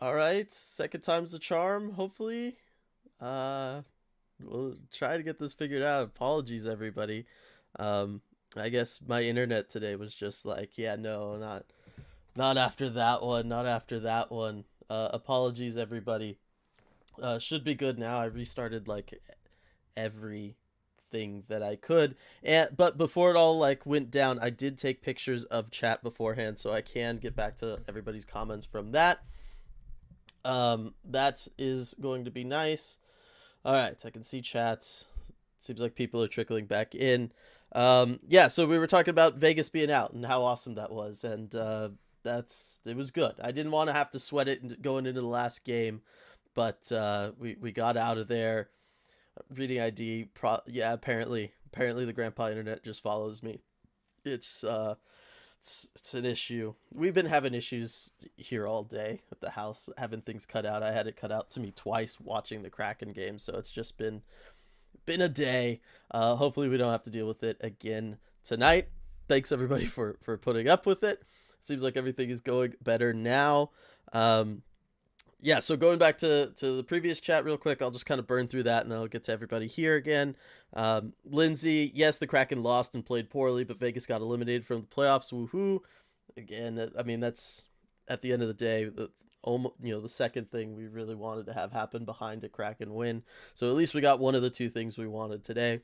All right, second time's the charm, hopefully. Uh we'll try to get this figured out. Apologies everybody. Um I guess my internet today was just like, yeah, no, not after that one, not after that one. Apologies everybody. Should be good now. I restarted like everything that I could. And but before it all like went down, I did take pictures of chat beforehand so I can get back to everybody's comments from that. That is going to be nice. All right, I can see chat. Seems like people are trickling back in. Yeah, so we were talking about Vegas being out and how awesome that was, and it was good. I didn't want to have to sweat it going into the last game, but we got out of there. Reading ID, yeah, apparently the grandpa internet just follows me. It's it's an issue. We've been having issues here all day at the house, having things cut out. I had it cut out to me twice watching the Kraken game, so it's just been a day. Hopefully we don't have to deal with it again tonight. Thanks everybody for putting up with it. Seems like everything is going better now. Yeah, so going back to the previous chat real quick, I'll just kind of burn through that and then I'll get to everybody here again. Lindsay, yes, the Kraken lost and played poorly, but Vegas got eliminated from the playoffs. Woohoo! Again, I mean, that's at the end of the day, the second thing we really wanted to have happen behind a Kraken win. So at least we got one of the two things we wanted today.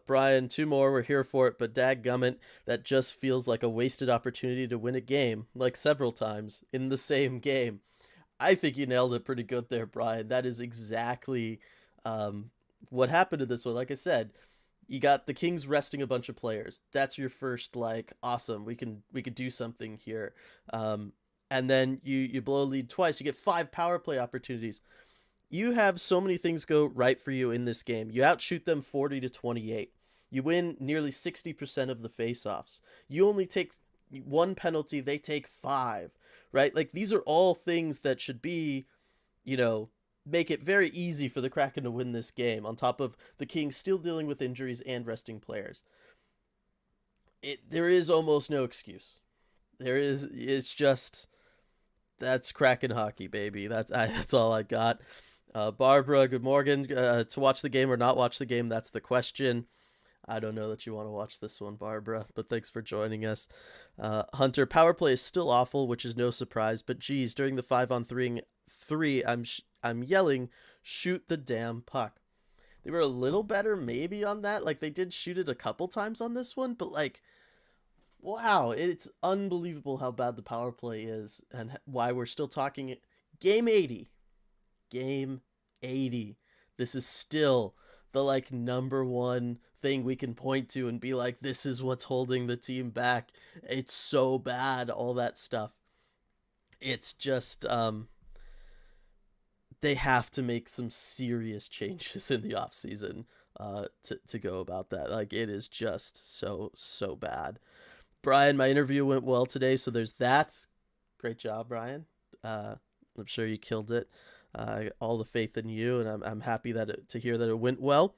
Brian, two more, we're here for it, but dadgummit, that just feels like a wasted opportunity to win a game, like several times in the same game. I think you nailed it pretty good there, Brian. That is exactly what happened to this one. Like I said, you got the Kings resting a bunch of players. That's your first, like, awesome, we could do something here. And then you blow a lead twice. You get 5 power play opportunities. You have so many things go right for you in this game. You outshoot them 40-28. You win nearly 60% of the faceoffs. You only take 1 penalty, they take 5. Right? Like, these are all things that should be, make it very easy for the Kraken to win this game, on top of the Kings still dealing with injuries and resting players. There is almost no excuse. It's just, that's Kraken hockey, baby. That's all I got. Barbara, good morning. To watch the game or not watch the game, that's the question. I don't know that you want to watch this one, Barbara, but thanks for joining us. Hunter, power play is still awful, which is no surprise, but geez, during the 5-on-3, I'm yelling, shoot the damn puck. They were a little better maybe on that. Like, they did shoot it a couple times on this one, but like, wow, it's unbelievable how bad the power play is and why we're still talking game 80. Game 80. This is still the like number one thing we can point to and be like, this is what's holding the team back. It's so bad, all that stuff. It's just they have to make some serious changes in the offseason to go about that. Like, it is just so bad. Brian, my interview went well today, so there's that. Great job, Brian. I'm sure you killed it. All the faith in you, and I'm happy to hear that it went well.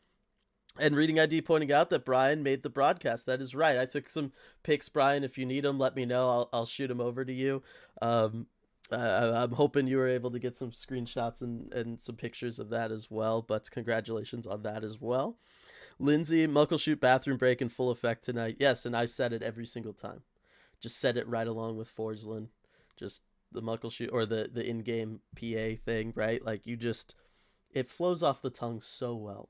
And Reading ID pointing out that Brian made the broadcast. That is right. I took some pics, Brian. If you need them, let me know. I'll shoot them over to you. I'm hoping you were able to get some screenshots and some pictures of that as well. But congratulations on that as well. Lindsay, Muckleshoot bathroom break in full effect tonight. Yes, and I said it every single time. Just said it right along with Forslin. Just the Muckleshoot or the in-game PA thing, right? Like it flows off the tongue so well.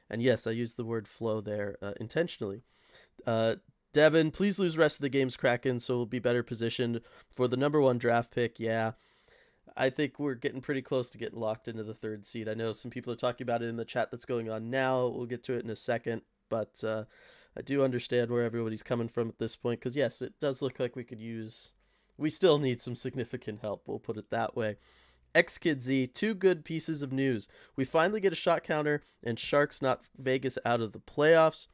And yes, I used the word flow there intentionally. Devin, please lose rest of the game's Kraken so we'll be better positioned for the number 1 draft pick. Yeah, I think we're getting pretty close to getting locked into the 3rd seed. I know some people are talking about it in the chat that's going on now. We'll get to it in a second. But I do understand where everybody's coming from at this point. Because, yes, it does look like we still need some significant help. We'll put it that way. XKidZ, 2 good pieces of news. We finally get a shot counter, and Sharks knock Vegas out of the playoffs.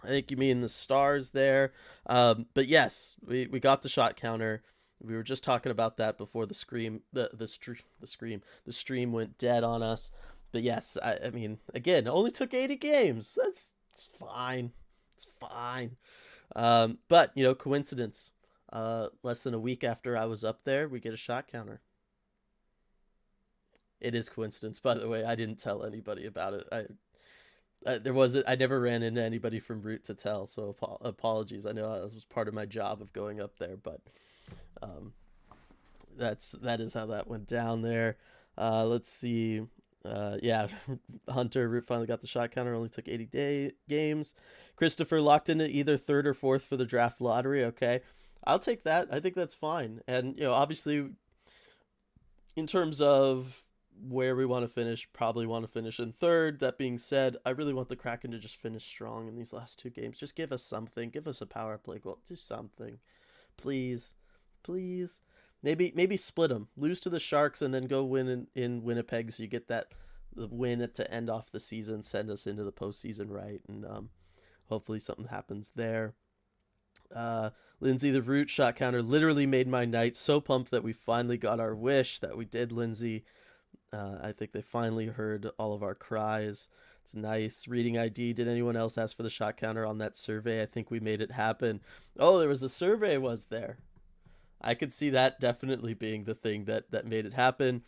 I think you mean the Stars there. But yes, we got the shot counter. We were just talking about that before the stream went dead on us. But yes, I mean, again, it only took 80 games. It's fine. It's fine. But, coincidence. Less than a week after I was up there, we get a shot counter. It is coincidence, by the way. I didn't tell anybody about it. I never ran into anybody from Root to tell, so apologies. I know it was part of my job of going up there, but that is how that went down there. Let's see. Yeah, Hunter, Root finally got the shot counter. Only took 80 games. Christopher locked into either 3rd or 4th for the draft lottery. Okay, I'll take that. I think that's fine. And obviously, in terms of where we want to finish, probably want to finish in 3rd. That being said, I really want the Kraken to just finish strong in these last 2 games. Just give us something. Give us a power play goal. Do something. Please. Maybe split them. Lose to the Sharks and then go win in Winnipeg so you get the win to end off the season, send us into the postseason, right? And hopefully something happens there. Lindsay, the Root shot counter literally made my night. So pumped that we finally got our wish, that we did, Lindsay. I think they finally heard all of our cries. It's nice. Reading ID, did anyone else ask for the shot counter on that survey? I think we made it happen. Oh, there was a survey, was there? I could see that definitely being the thing that made it happen.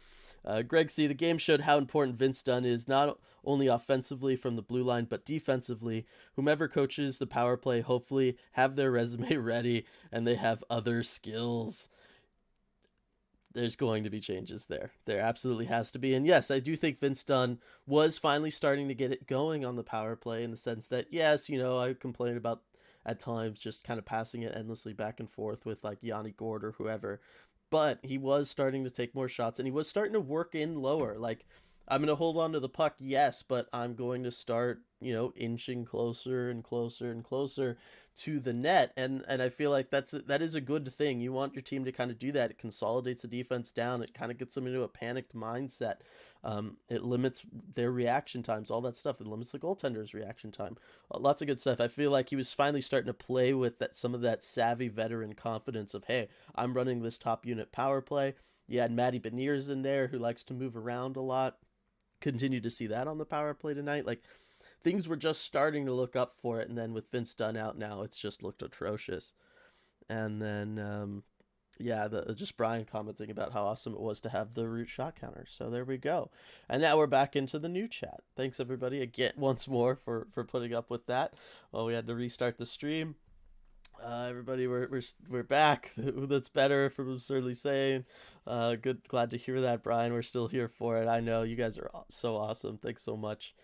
Greg C., the game showed how important Vince Dunn is, not only offensively from the blue line, but defensively. Whomever coaches the power play hopefully have their resume ready and they have other skills. There's going to be changes there. There absolutely has to be. And yes, I do think Vince Dunn was finally starting to get it going on the power play in the sense that, yes, I complain about at times just kind of passing it endlessly back and forth with like Yanni Gord or whoever. But he was starting to take more shots and he was starting to work in lower. Like, I'm going to hold on to the puck, yes, but I'm going to start, inching closer and closer and closer to the net. And I feel like that is a good thing. You want your team to kind of do that. It consolidates the defense down. It kind of gets them into a panicked mindset. It limits their reaction times, all that stuff. It limits the goaltender's reaction time. Lots of good stuff. I feel like he was finally starting to play with some of that savvy veteran confidence of, hey, I'm running this top unit power play. You had Matty Beniers in there who likes to move around a lot. Continue to see that on the power play tonight. Like, things were just starting to look up for it, and then with Vince Dunn out now, it's just looked atrocious. And then, just Brian commenting about how awesome it was to have the Root shot counter. So there we go. And now we're back into the new chat. Thanks everybody again once more for putting up with that. Well, we had to restart the stream. Everybody, we're back. That's better from Absurdly Saying. Glad to hear that, Brian. We're still here for it. I know you guys are so awesome. Thanks so much.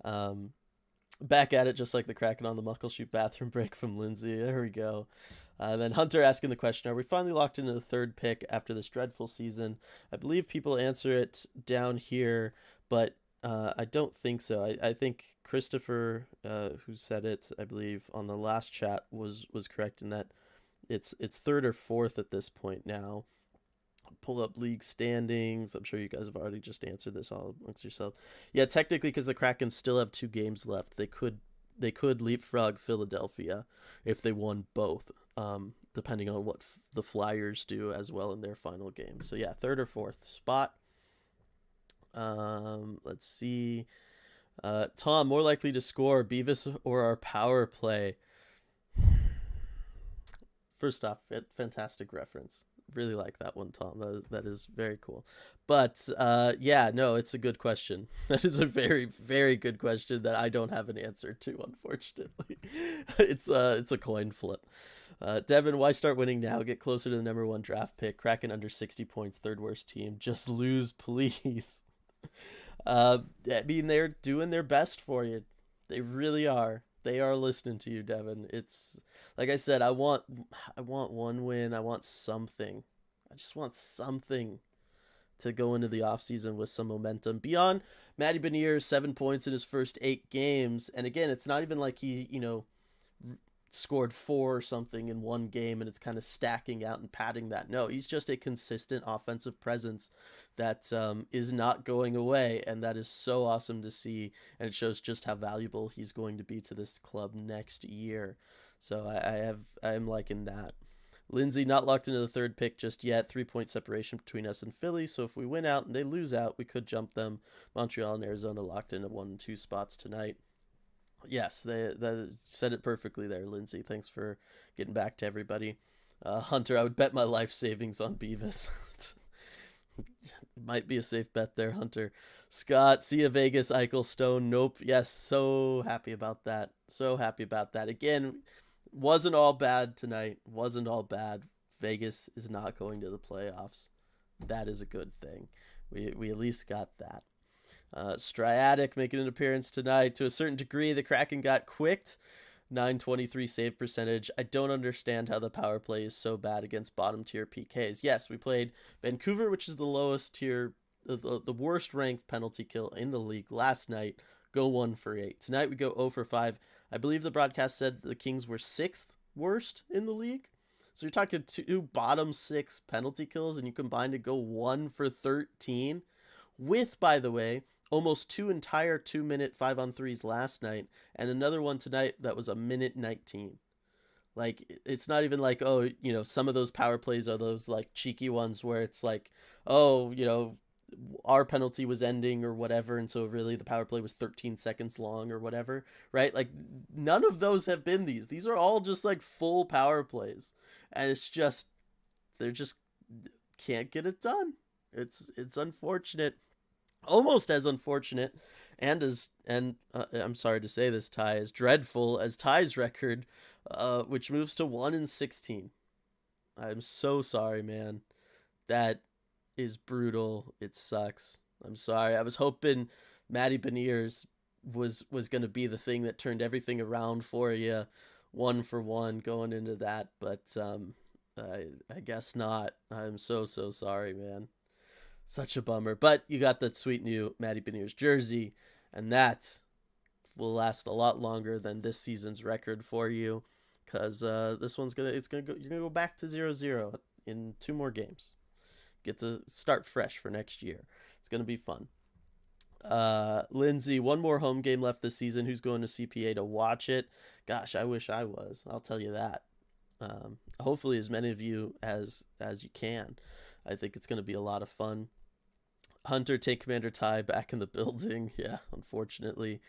Back at it, just like the Kraken on the Muckleshoot bathroom break from Lindsay. There we go. Then Hunter asking the question, are we finally locked into the 3rd pick after this dreadful season? I believe people answer it down here, but I don't think so. I think Christopher, who said it, I believe, on the last chat was correct in that it's 3rd or 4th at this point now. Pull up league standings. I'm sure you guys have already just answered this all amongst yourselves. Yeah, technically, because the Kraken still have 2 games left, they could they could leapfrog Philadelphia if they won both, depending on what the Flyers do as well in their final game. So yeah, third or fourth spot. Let's see. Tom, more likely to score, Beavis or our power play? First off, fantastic reference. Really like that one, Tom. That is very cool. But yeah, no, it's a good question. That is a very, very good question that I don't have an answer to, unfortunately. It's a coin flip. Devin, why start winning now? Get closer to the number 1 draft pick. Kraken under 60 points, third worst team. Just lose, please. I mean, they're doing their best for you. They really are. They are listening to you, Devin. It's like I said, I want one win. I want something. I just want something to go into the offseason with some momentum. Beyond Matty Beniers, 7 points in his first 8 games. And again, it's not even like he, scored 4 or something in one game and it's kind of stacking out and padding that. No, he's just a consistent offensive presence that is not going away, and that is so awesome to see, and it shows just how valuable he's going to be to this club next year. So I'm liking that. Lindsay, not locked into the third pick just yet. 3-point separation between us and Philly, so if we win out and they lose out, we could jump them. Montreal and Arizona locked into 1 and 2 spots tonight. Yes, they said it perfectly there, Lindsay. Thanks for getting back to everybody. Hunter, I would bet my life savings on Beavis. Might be a safe bet there, Hunter. Scott, see ya Vegas, Eichel, Stone. Nope. Yes, so happy about that. So happy about that. Again, wasn't all bad tonight. Wasn't all bad. Vegas is not going to the playoffs. That is a good thing. We at least got that. Striatic making an appearance tonight. To a certain degree, the Kraken got quicked. 923 save percentage. I don't understand how the power play is so bad against bottom tier PKs. Yes, we played Vancouver, which is the lowest tier, the worst ranked penalty kill in the league last night. Go 1 for 8. Tonight we go 0 for 5. I believe the broadcast said the Kings were 6th worst in the league. So you're talking 2 bottom 6 penalty kills, and you combine to go 1 for 13. With, by the way, almost 2 entire 2-minute 5-on-3s last night, and another one tonight that was a minute 19. Like, it's not even like, oh, some of those power plays are those like cheeky ones where it's like, oh, our penalty was ending or whatever, and so really the power play was 13 seconds long or whatever, right? Like, none of those have been these. These are all just like full power plays, and it's just, they're just can't get it done. It's unfortunate. Almost as unfortunate and I'm sorry to say this, Ty, as dreadful as Ty's record, which moves to 1-16. I'm so sorry, man. That is brutal. It sucks. I'm sorry. I was hoping Matty Beniers was going to be the thing that turned everything around for you, 1 for 1 going into that, but I guess not. I'm so sorry, man. Such a bummer. But you got that sweet new Matty Beniers jersey, and that will last a lot longer than this season's record for you, because this one's you're gonna go back to 0-0 in 2 more games. Get to start fresh for next year. It's gonna be fun. Lindsay, 1 more home game left this season. Who's going to CPA to watch it? Gosh, I wish I was. I'll tell you that. Hopefully as many of you as you can. I think it's going to be a lot of fun. Hunter, take Commander Ty back in the building. Yeah, unfortunately.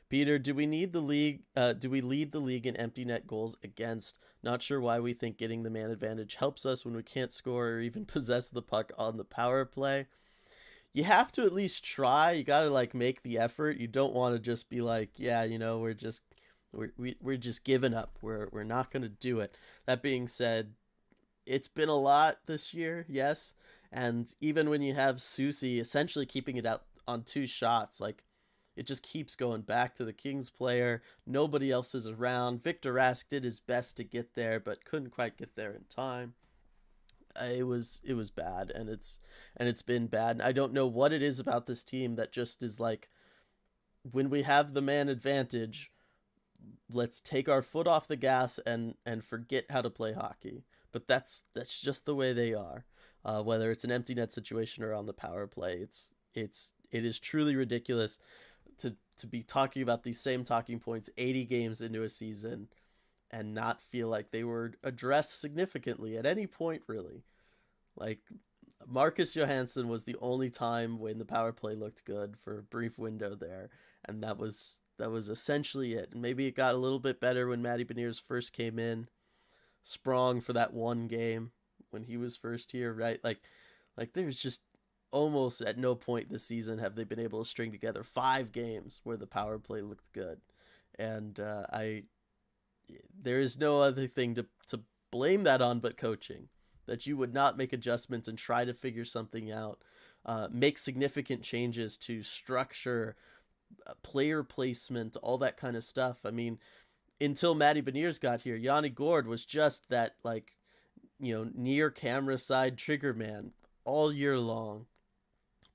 Peter, do we lead the league in empty net goals against? Not sure why we think getting the man advantage helps us when we can't score or even possess the puck on the power play. You have to at least try. You got to make the effort. You don't want to just be like, yeah, we're just giving up. We're not going to do it. That being said, it's been a lot this year, yes. And even when you have Susie essentially keeping it out on 2 shots, it just keeps going back to the Kings player. Nobody else is around. Victor Rask did his best to get there, but couldn't quite get there in time. It was bad, and it's been bad. I don't know what it is about this team that just is like, when we have the man advantage, let's take our foot off the gas and forget how to play hockey. But that's just the way they are. Whether it's an empty net situation or on the power play, it is truly ridiculous to be talking about these same talking points 80 games into a season and not feel like they were addressed significantly at any point, really. Like, Marcus Johansson was the only time when the power play looked good for a brief window there, and that was essentially it. And maybe it got a little bit better when Matty Beniers first came in. Sprong for that one game when he was first here, right? Like there's just almost at no point this season have they been able to string together 5 games where the power play looked good, and I there is no other thing to blame that on but coaching. That you would not make adjustments and try to figure something out, make significant changes to structure, player placement, all that kind of stuff. I mean, until Matty Beniers got here, Yanni Gord was just that, like, near camera side trigger man all year long,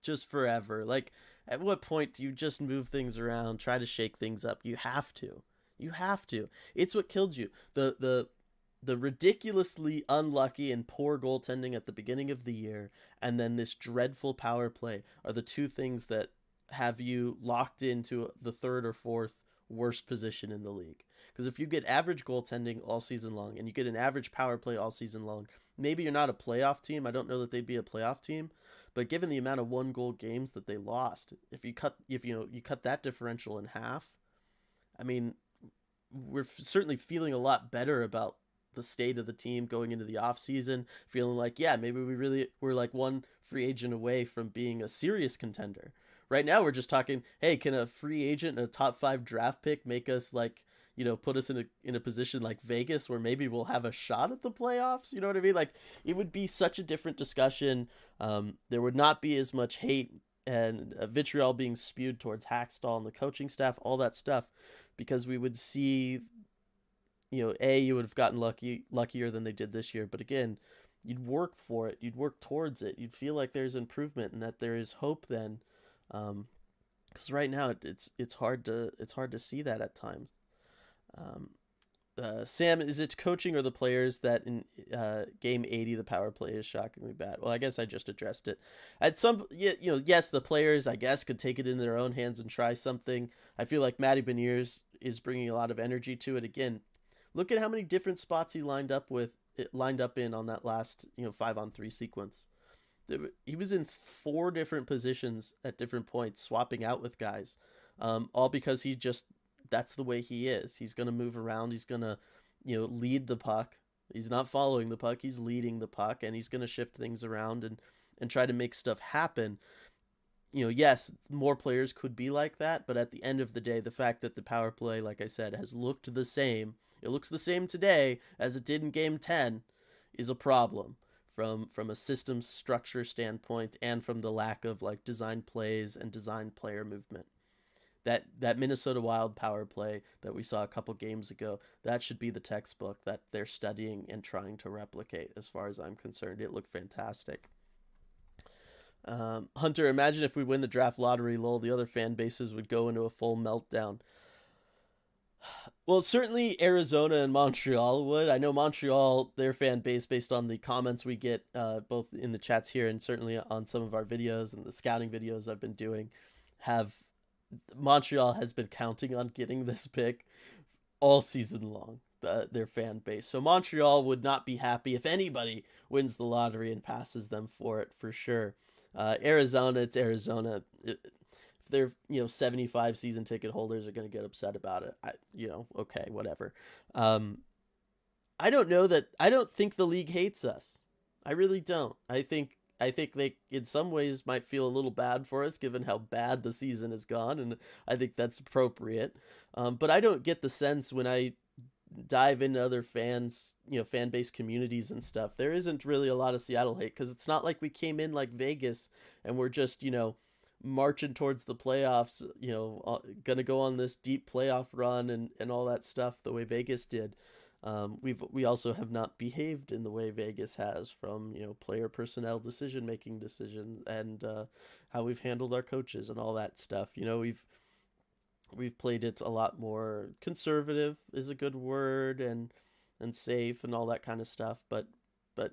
just forever. Like, at what point do you just move things around, try to shake things up? You have to. You have to. It's what killed you. The ridiculously unlucky and poor goaltending at the beginning of the year, and then this dreadful power play are the two things that have you locked into the third or fourth worst position in the league. Because if you get average goaltending all season long and you get an average power play all season long, maybe you're not a playoff team. I don't know that they'd be a playoff team, but given the amount of 1-goal games that they lost, if you cut that differential in half, I mean, we're certainly feeling a lot better about the state of the team going into the offseason, feeling like, yeah, maybe we're like one free agent away from being a serious contender. Right now we're just talking, hey, can a free agent and a top 5 draft pick make us, like, put us in a position like Vegas where maybe we'll have a shot at the playoffs? You know what I mean? Like, it would be such a different discussion. There would not be as much hate and vitriol being spewed towards Hackstall and the coaching staff, all that stuff, because we would see, you would have gotten luckier than they did this year. But again, you'd work for it. You'd work towards it. You'd feel like there's improvement and that there is hope then. Because right now it's hard to see that at times. Sam, is it coaching or the players that in game 80 the power play is shockingly bad? Well, I guess I just addressed it. At some, yes, the players, I guess, could take it in their own hands and try something. I feel like Matty Beniers is bringing a lot of energy to it. Again, look at how many different spots he lined up in on that last 5-on-3 sequence. He was in 4 different positions at different points, swapping out with guys, all because that's the way he is. He's going to move around. He's going to, lead the puck. He's not following the puck. He's leading the puck, and he's going to shift things around and try to make stuff happen. Yes, more players could be like that, but at the end of the day, the fact that the power play, like I said, has looked the same, it looks the same today as it did in Game 10, is a problem from a system structure standpoint and from the lack of, like, design plays and design player movement. That Minnesota Wild power play that we saw a couple games ago, that should be the textbook that they're studying and trying to replicate, as far as I'm concerned. It looked fantastic. Hunter, imagine if we win the draft lottery, lol, the other fan bases would go into a full meltdown. Well, certainly Arizona and Montreal would. I know Montreal, their fan base, based on the comments we get both in the chats here and certainly on some of our videos and the scouting videos I've been doing, Montreal has been counting on getting this pick all season long, their fan base. So Montreal would not be happy if anybody wins the lottery and passes them for it, for sure. Arizona, it's Arizona. If they're 75 season ticket holders are going to get upset about it, okay, whatever. I don't think the league hates us. I really don't. I think they in some ways might feel a little bad for us given how bad the season has gone, and I think that's appropriate. But I don't get the sense when I dive into other fans, fan base communities and stuff, there isn't really a lot of Seattle hate, because it's not like we came in like Vegas and we're just, marching towards the playoffs, gonna go on this deep playoff run and all that stuff the way Vegas did. We also have not behaved in the way Vegas has, from player personnel decisions and how we've handled our coaches and all that stuff. We've played it a lot more conservative is a good word, and safe and all that kind of stuff, but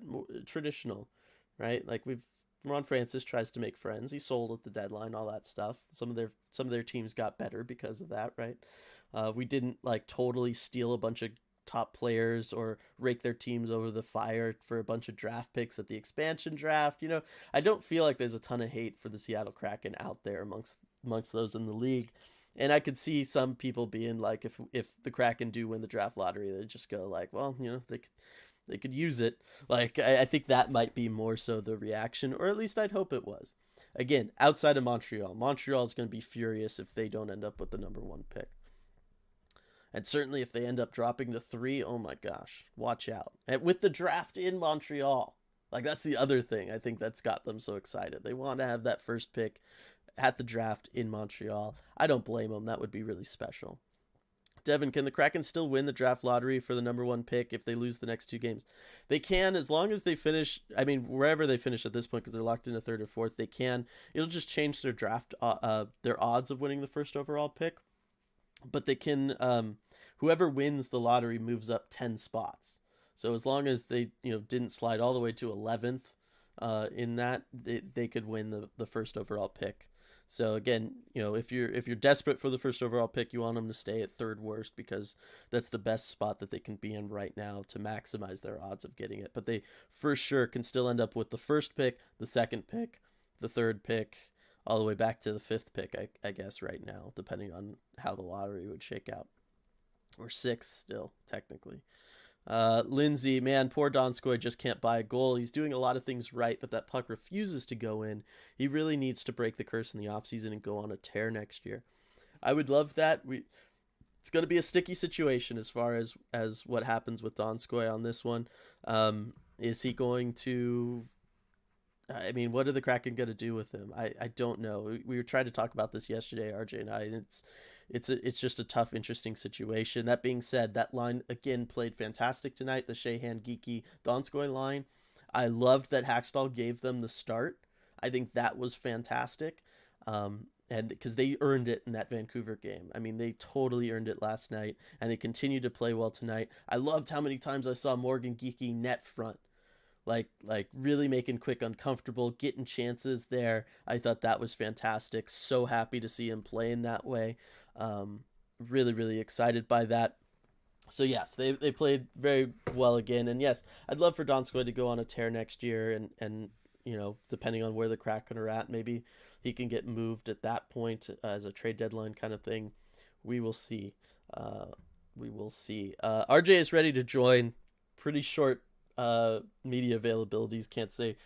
more traditional, right? Like we've Ron Francis tries to make friends. He sold at the deadline, all that stuff. Some of their teams got better because of that, right? We didn't like totally steal a bunch of top players or rake their teams over the fire for a bunch of draft picks at the expansion draft. I don't feel like there's a ton of hate for the Seattle Kraken out there amongst those in the league. And I could see some people being like, if the Kraken do win the draft lottery, they just go like, well, they could use it. Like I think that might be more so the reaction, or at least I'd hope it was. Again, outside of Montreal is going to be furious if they don't end up with the number one pick. And certainly if they end up dropping to 3, oh my gosh, watch out. And with the draft in Montreal, like that's the other thing I think that's got them so excited. They want to have that first pick at the draft in Montreal. I don't blame them. That would be really special. Devin, can the Kraken still win the draft lottery for the number one pick if they lose the next 2 games? They can, as long as they finish, I mean, wherever they finish at this point, because they're locked in a 3rd or 4th, they can. It'll just change their their odds of winning the first overall pick. But they can, whoever wins the lottery moves up 10 spots. So as long as they, didn't slide all the way to 11th in that, they could win the first overall pick. So again, if you're desperate for the first overall pick, you want them to stay at 3rd worst because that's the best spot that they can be in right now to maximize their odds of getting it. But they for sure can still end up with the first pick, the second pick, the 3rd pick, all the way back to the 5th pick, I guess right now, depending on how the lottery would shake out. Or 6th still, technically. Lindsay, man, poor Donskoy just can't buy a goal. He's doing a lot of things right, but that puck refuses to go in. He really needs to break the curse in the offseason and go on a tear next year. I would love that. It's going to be a sticky situation as far as what happens with Donskoy on this one. Is he going to... I mean, what are the Kraken going to do with him? I don't know. We were trying to talk about this yesterday, RJ and I, and it's just a tough, interesting situation. That being said, that line, again, played fantastic tonight, the Sheahan, Geeky, Donskoy line. I loved that Hackstall gave them the start. I think that was fantastic, and because they earned it in that Vancouver game. I mean, they totally earned it last night, and they continue to play well tonight. I loved how many times I saw Morgan Geeky net front. Like really making Quick uncomfortable, getting chances there. I thought that was fantastic. So happy to see him playing that way. Really, really excited by that. So yes, they played very well again. And yes, I'd love for Donskoy to go on a tear next year and depending on where the Kraken are at, maybe he can get moved at that point as a trade deadline kind of thing. We will see. RJ is ready to join. Pretty short media availabilities. Can't say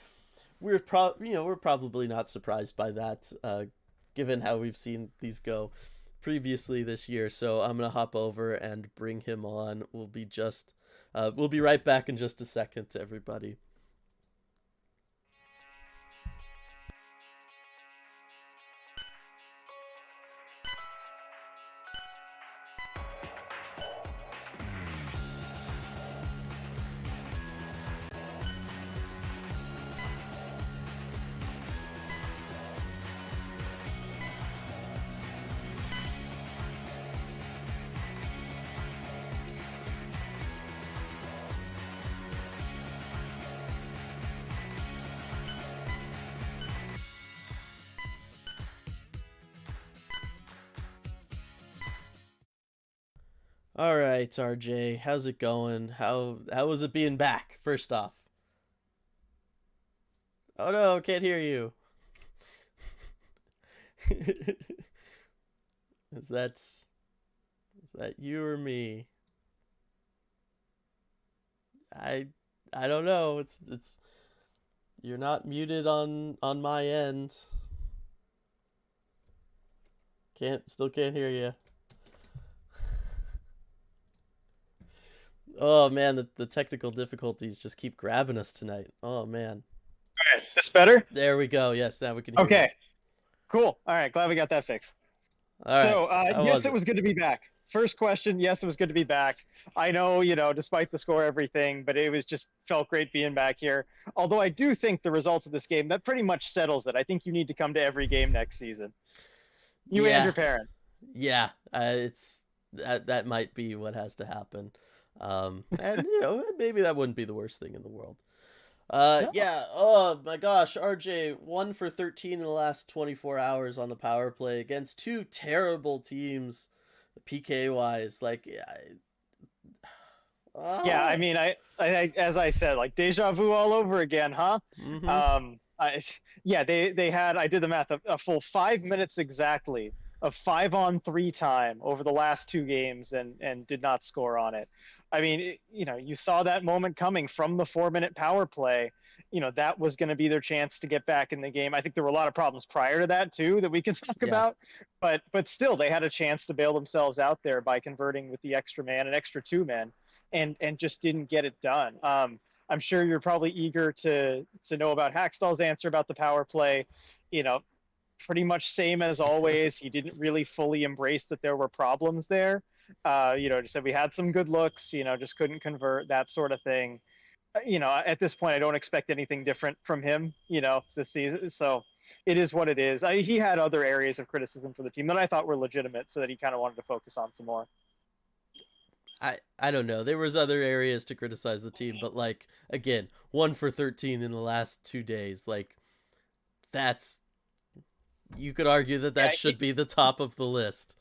we're probably not surprised by that, given how we've seen these go previously this year. So I'm gonna hop over and bring him on. We'll be right back in just a second, to everybody. All right, RJ, how's it going? How was it being back? First off. Oh no, can't hear you. is that you or me? I I don't know. It's you're not muted on my end. Can't hear you. Oh man, the technical difficulties just keep grabbing us tonight. Oh man. All right, this better? There we go. Yes, now we can hear you. Okay, cool. All right, glad we got that fixed. All right. So, How yes, was it it? was good to be back. First question, yes, it was good to be back. I know, despite the score, everything, but it was just felt great being back here. Although I do think the results of this game, that pretty much settles it. I think you need to come to every game next season. You and Yeah. your parents. Yeah. It's that might be what has to happen. And maybe that wouldn't be the worst thing in the world. No. Yeah. Oh my gosh, RJ 1 for 13 in the last 24 hours on the power play against two terrible teams, PK wise. Like, yeah, Yeah, I ah. mean, as I said, like deja vu all over again, huh? Mm-hmm. I, yeah, they had, I did the math, a full 5 minutes exactly of 5-on-3 time over the last two games, and did not score on it. I mean, you saw that moment coming from the 4 minute power play. That was going to be their chance to get back in the game. I think there were a lot of problems prior to that too that we can talk Yeah. about, but still, they had a chance to bail themselves out there by converting with the extra man and extra two men, and just didn't get it done. I'm sure you're probably eager to know about Hackstall's answer about the power play. You know, Pretty much same as always. He didn't really fully embrace that there were problems there. Just said we had some good looks. Just couldn't convert, that sort of thing. At this point, I don't expect anything different from him. This season. So it is what it is. He had other areas of criticism for the team that I thought were legitimate, so that he kind of wanted to focus on some more. I don't know. There was other areas to criticize the team, but like again, 1 for 13 in the last 2 days. Like that's you could argue that Yeah, that should be the top of the list.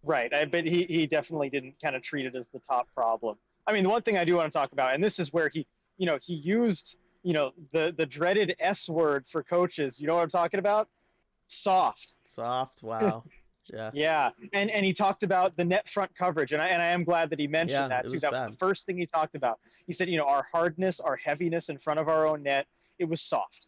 right. But he definitely didn't kind of treat it as the top problem. I mean, the one thing I do want to talk about, and this is where he used, the dreaded S word for coaches. You know what I'm talking about? Soft. Soft, wow. Yeah. Yeah, and he talked about the net front coverage, and I am glad that he mentioned Yeah, that it too. was That was the bad. first thing he talked about. He said, our hardness, our heaviness in front of our own net, it was soft.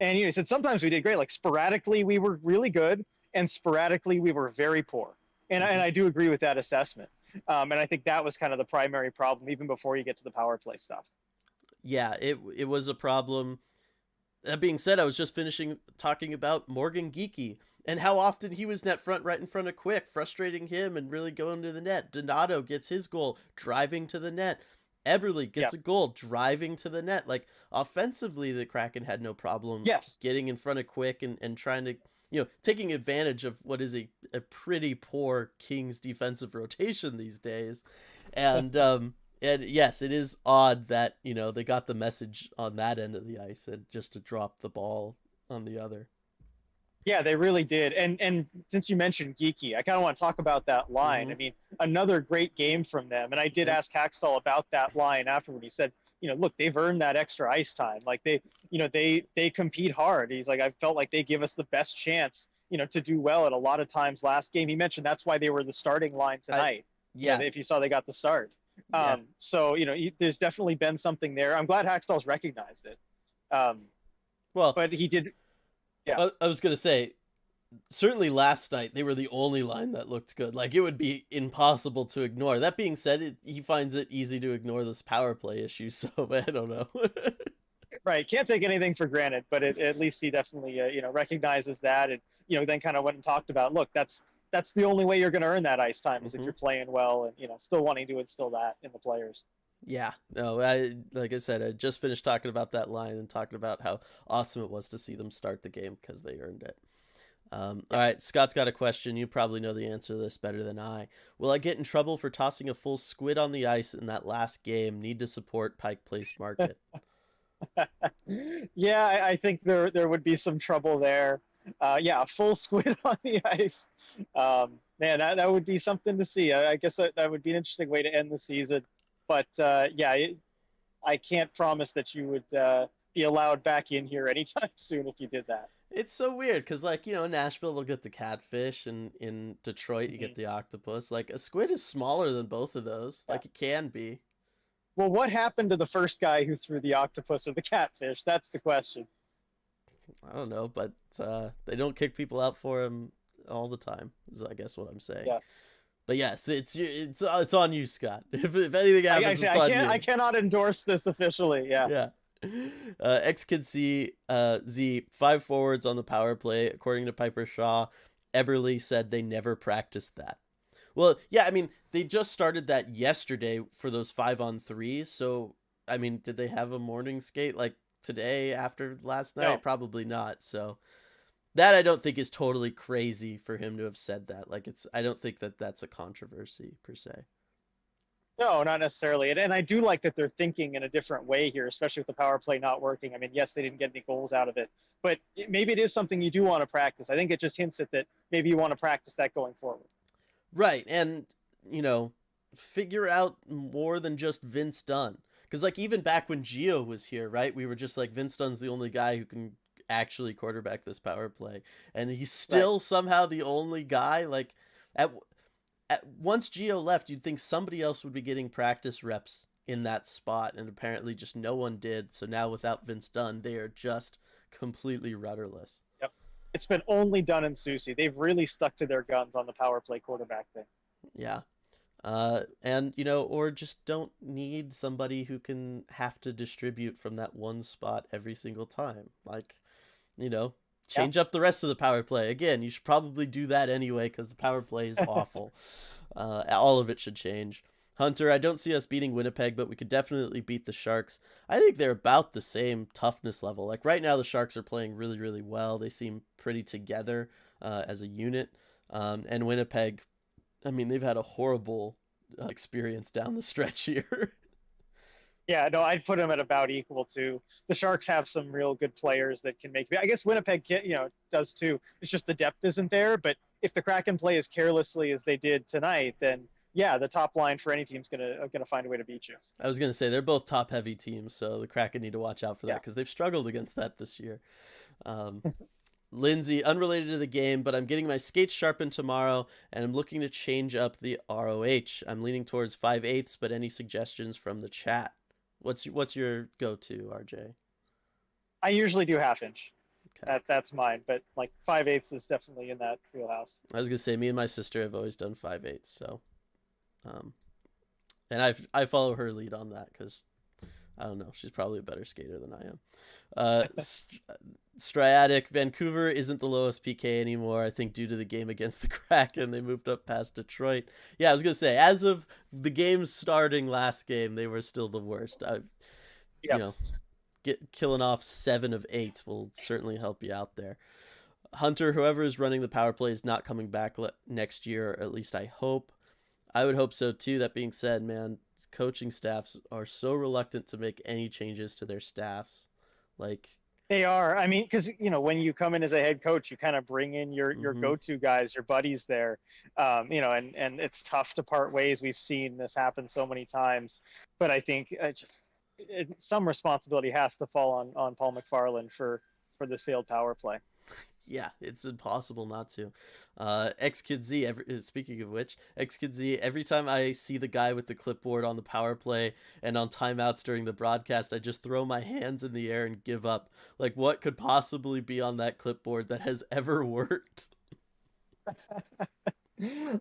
And he said sometimes we did great, like sporadically we were really good, and sporadically we were very poor. And Hmm. I do agree with that assessment. And I think that was kind of the primary problem, even before you get to the power play stuff. Yeah, it was a problem. That being said, I was just finishing talking about Morgan Geeky and how often he was net front right in front of Quick, frustrating him and really going to the net. Donato gets his goal driving to the net. Eberle Yeah. gets a goal driving to the net. Like offensively, the Kraken had no problem Yes. getting in front of Quick and trying to, taking advantage of what is a pretty poor Kings defensive rotation these days. And yes, it is odd that, they got the message on that end of the ice and just to drop the ball on the other. Yeah, they really did. And since you mentioned Geeky, I kind of want to talk about that line. Mm-hmm. I mean, another great game from them. And I did Yep. ask Hackstall about that line afterward. He said, look, they've earned that extra ice time. Like they compete hard. He's like, I felt like they give us the best chance, to do well at a lot of times last game. He mentioned that's why they were the starting line I tonight. yeah, If you saw they got the start. yeah. So there's definitely been something there. I'm glad Hackstall's recognized it. Um, Well, but he did, yeah. I was gonna say certainly last night they were the only line that looked good. Like it would be impossible to ignore. That being said, he finds it easy to ignore this power play issue. So I don't know. Right, can't take anything for granted, but at least he definitely recognizes that, and then kind of went and talked about, look, that's the only way you're going to earn that ice time is if Hmm. you're playing well, and still wanting to instill that in the players. Yeah, no, like I said, I just finished talking about that line and talking about how awesome it was to see them start the game because they earned it. All Yeah. right, Scott's got a question. You probably know the answer to this better than I. Will I get in trouble for tossing a full squid on the ice in that last game? Need to support Pike Place Market. Yeah, I think there would be some trouble there. Yeah, a full squid on the ice. Man, that would be something to see. I guess that would be an interesting way to end the season. But yeah, I can't promise that you would be allowed back in here anytime soon if you did that. It's so weird because, like, in Nashville, they'll get the catfish, and in Detroit, you Mhm. get the octopus. Like, a squid is smaller than both of those. Yeah. Like, it can be. Well, what happened to the first guy who threw the octopus or the catfish? That's the question. I don't know, but they don't kick people out for him all the time, is I guess what I'm saying. Yeah. But yes, it's on you, Scott. If anything I happens, say it's on I you. cannot endorse this officially. Yeah. Yeah. X Kid C Z 5 forwards on the power play. According to Piper Shaw, Eberle said they never practiced that. Well, yeah, I mean they just started that yesterday for those 5-on-3s. So I mean, did they have a morning skate like today after last night? No. Probably not. So that I don't think is totally crazy for him to have said that. Like I don't think that that's a controversy per se. No, not necessarily. And I do like that they're thinking in a different way here, especially with the power play not working. I mean, yes, they didn't get any goals out of it, but maybe it is something you do want to practice. I think it just hints at that maybe you want to practice that going forward. Right. And, you know, figure out more than just Vince Dunn. Because, like, even back when Gio was here, right, we were just like, Vince Dunn's the only guy who can actually quarterback this power play. And he's Right. still somehow the only guy. Like, at, once Gio left, you'd think somebody else would be getting practice reps in that spot. And apparently just no one did. So now without Vince Dunn, they are just completely rudderless. Yep. It's been only Dunn and Susie. They've really stuck to their guns on the power play quarterback thing. Yeah. And you know, or just don't need somebody who can have to distribute from that one spot every single time. Like, you know, Yeah. change up the rest of the power play. Again, you should probably do that anyway because the power play is awful. All of it should change. Hunter, I don't see us beating Winnipeg, but we could definitely beat the Sharks. I think they're about the same toughness level. Like right now, the Sharks are playing really, really well. They seem pretty together as a unit. And Winnipeg, I mean, they've had a horrible experience down the stretch here. Yeah, no, I'd put them at about equal to the Sharks. Have some real good players that can make. I guess Winnipeg, does too. It's just the depth isn't there. But if the Kraken play as carelessly as they did tonight, then yeah, the top line for any team's gonna find a way to beat you. I was gonna say they're both top heavy teams, so the Kraken need to watch out for that Yeah. because they've struggled against that this year. Um, Lindsay, unrelated to the game, but I'm getting my skates sharpened tomorrow, and I'm looking to change up the ROH. I'm leaning towards 5/8, but any suggestions from the chat? What's your go-to, RJ? I usually do half inch. Okay. That's mine, but like 5/8 is definitely in that wheelhouse. I was gonna say me and my sister have always done 5/8, so um, and I follow her lead on that because I don't know, she's probably a better skater than I am. Uh, Striatic, Vancouver isn't the lowest PK anymore. I think due to the game against the Kraken, they moved up past Detroit. Yeah, I was gonna say, as of the game starting last game, they were still the worst. You Yep. know, killing off 7 of 8 will certainly help you out there. Hunter, whoever is running the power play is not coming back next year, or at least I hope. I would hope so too. That being said, man, coaching staffs are so reluctant to make any changes to their staffs. Like, They are. I mean, because when you come in as a head coach, you kind of bring in your mm-hmm. go-to guys, your buddies there. And it's tough to part ways. We've seen this happen so many times, but I think some responsibility has to fall on Paul McFarland for this failed power play. Yeah, it's impossible not to. X Kid Z. Speaking of which, X Kid Z. Every time I see the guy with the clipboard on the power play and on timeouts during the broadcast, I just throw my hands in the air and give up. Like, what could possibly be on that clipboard that has ever worked?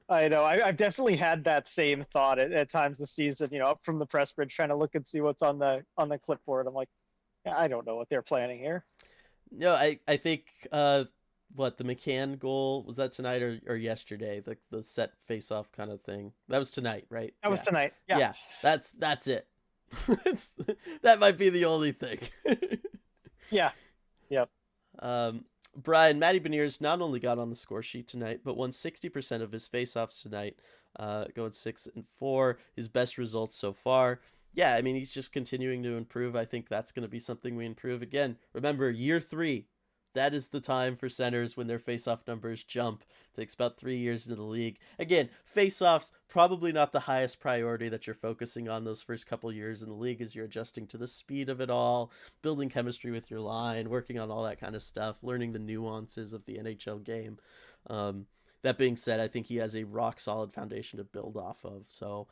I know. I've definitely had that same thought at times this season. Up from the press bridge, trying to look and see what's on the clipboard. I'm like, I don't know what they're planning here. No, I think what the McCann goal was that tonight or yesterday? The set face off kind of thing. That was tonight, right? That was tonight. Yeah. Yeah, that's it. That might be the only thing. Yeah. Yep. Brian, Matty Beniers not only got on the score sheet tonight, but won 60% of his face-offs tonight, going 6-4, his best results so far. Yeah, I mean, he's just continuing to improve. I think that's going to be something we improve. Again, remember, year 3, that is the time for centers when their face-off numbers jump. It takes about 3 years into the league. Again, face-offs, probably not the highest priority that you're focusing on those first couple years in the league as you're adjusting to the speed of it all, building chemistry with your line, working on all that kind of stuff, learning the nuances of the NHL game. That being said, I think he has a rock-solid foundation to build off of, so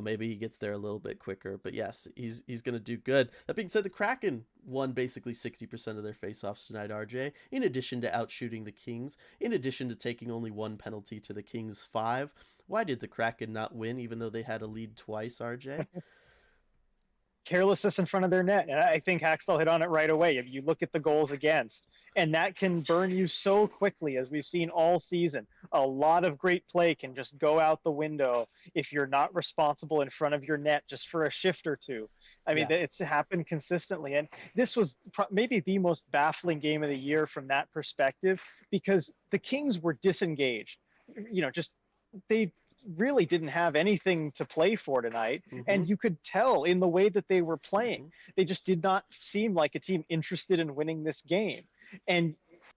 maybe he gets there a little bit quicker. But yes, he's going to do good. That being said, the Kraken won basically 60% of their faceoffs tonight, RJ, in addition to outshooting the Kings, in addition to taking only 1 penalty to the Kings' 5. Why did the Kraken not win, even though they had a lead twice, RJ? Carelessness in front of their net. And I think Haxtell hit on it right away. If you look at the goals against, and that can burn you so quickly, as we've seen all season. A lot of great play can just go out the window if you're not responsible in front of your net just for a shift or two. I mean, it's happened consistently. And this was maybe the most baffling game of the year from that perspective, because the Kings were disengaged. Just they really didn't have anything to play for tonight, Mm-hmm. and you could tell in the way that they were playing. Mm-hmm. They just did not seem like a team interested in winning this game, and